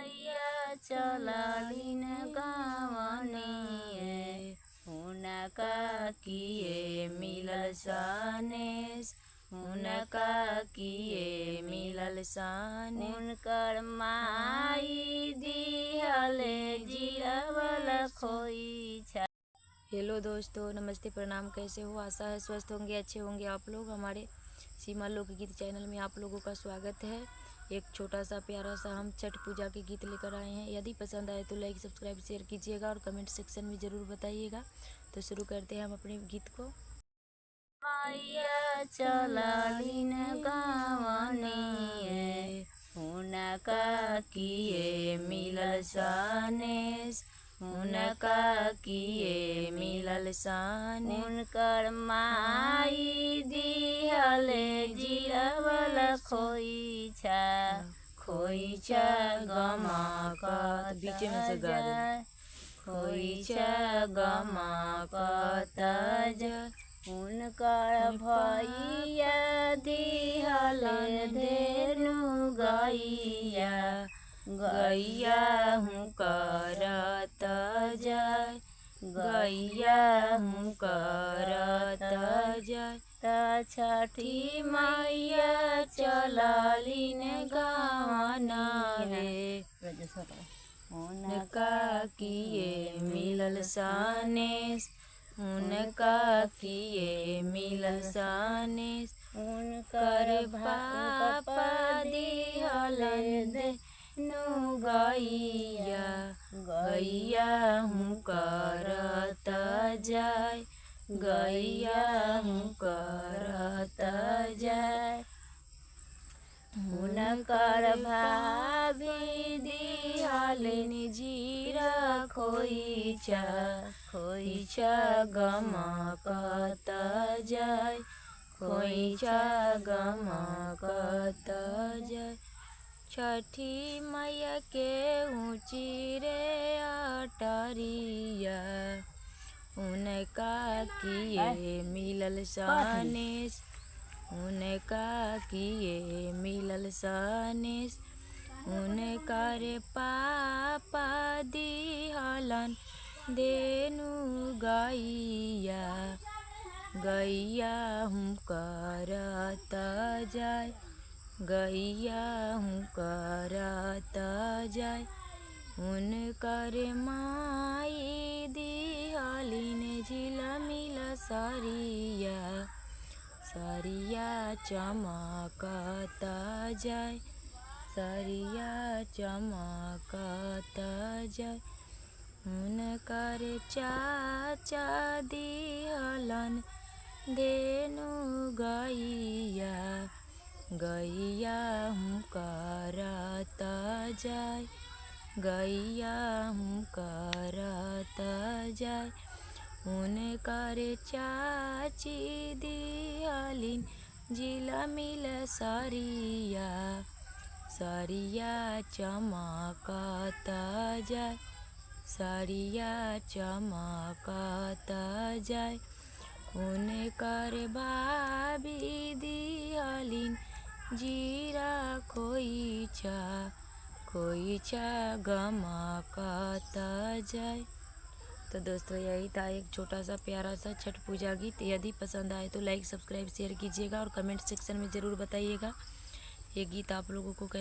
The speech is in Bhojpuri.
मैया चलालिन गावनिए हुनका किए मिलल सनेस हुनका किए मिलल सनेस हुनकर माई दिहले जिरवल खोइछा। हेलो दोस्तों, नमस्ते, प्रणाम। कैसे हो? आशा है स्वस्थ होंगे, अच्छे होंगे आप लोग। हमारे सीमा लोकगीत चैनल में आप लोगों का स्वागत है। एक छोटा सा प्यारा सा हम छठ पूजा के गीत लेकर आए हैं। यदि पसंद आए तो लाइक, सब्सक्राइब, शेयर कीजिएगा और कमेंट सेक्शन में ज़रूर बताइएगा। तो शुरू करते हैं हम अपने गीत को। मैया चलालिन गावनिए हुनका किए मिलल सनेस हुनका किए मिलल सनेस हुनकर माई दिहले जिरवल खोइछा खोइछा गमकत बीच में से गा दे खोइछा गमकत जाय हुनकर भैया दिहलन धेनु गैया गैया हुनकरत जाय गैया हुनकरत जाय। त छठी मैया चलालिन गावना रे हुनका किए मिलल सनेस हुनका किए मिलल सनेस हुनकर पापा दिहलन धेनु गैया गैया हुनकरत जाय गैया हुनकरत जाय। हुनकर भाभी दिहलिन जीरा खोइछा खोइछा गमकत जाय खोइछा गमकत जाय। छठी मैया के ऊँची रे अटरिया हुनका किए मिलल सनेस हुनका किए मिलल सनेस हुनकर पापा दिहलन धेनु गैया गैया हुनकरत जाय गैया हुनकरत जाय। हुनकर माई दिहलिन झिलमिल सरिया सरिया चमकत जाय सरिया चमकत जाय। हुनकर चाचा दिहलन धेनु गैया गैया हुनकरत जाय गैया हुनकरत जाय। हुनकर चाची दिहलिन झिलमिल सरिया सरिया चमकत जाय सरिया चमकत जाय। हुनकर भाभी दिहलिन जीरा खोइछा खोइछा गमकत जाय। तो दोस्तों, यही था एक छोटा सा प्यारा सा छठ पूजा गीत। यदि पसंद आए तो लाइक, सब्सक्राइब, शेयर कीजिएगा और कमेंट सेक्शन में ज़रूर बताइएगा ये गीत आप लोगों को कैसा